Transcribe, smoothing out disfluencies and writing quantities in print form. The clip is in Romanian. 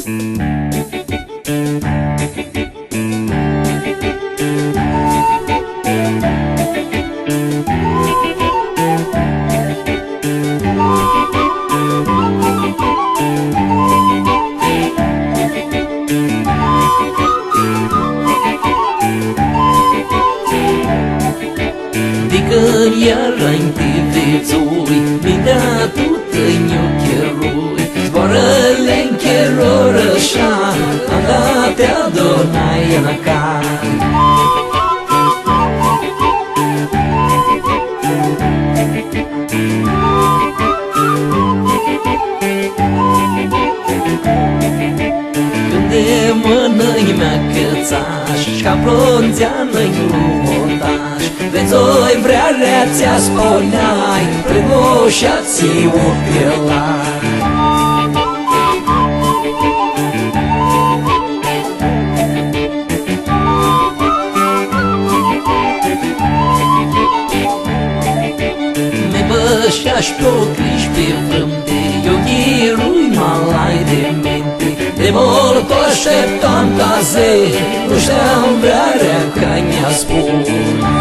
Când iară-n tivițui, mintea tută-n ocherui, zboară-le-n cheroră așa, andate adonai în acar. Când de mână-i mea cățaș, ca plonțeană-i lumotaș, veți-oi vrea reația spuneai, prăgoșați-i opelai. Me bășaș pe-o criș pe vrâmte, eu ghirui malai de mente, de mult așteptam ca zei, nu știam vrea ca mi-a spus.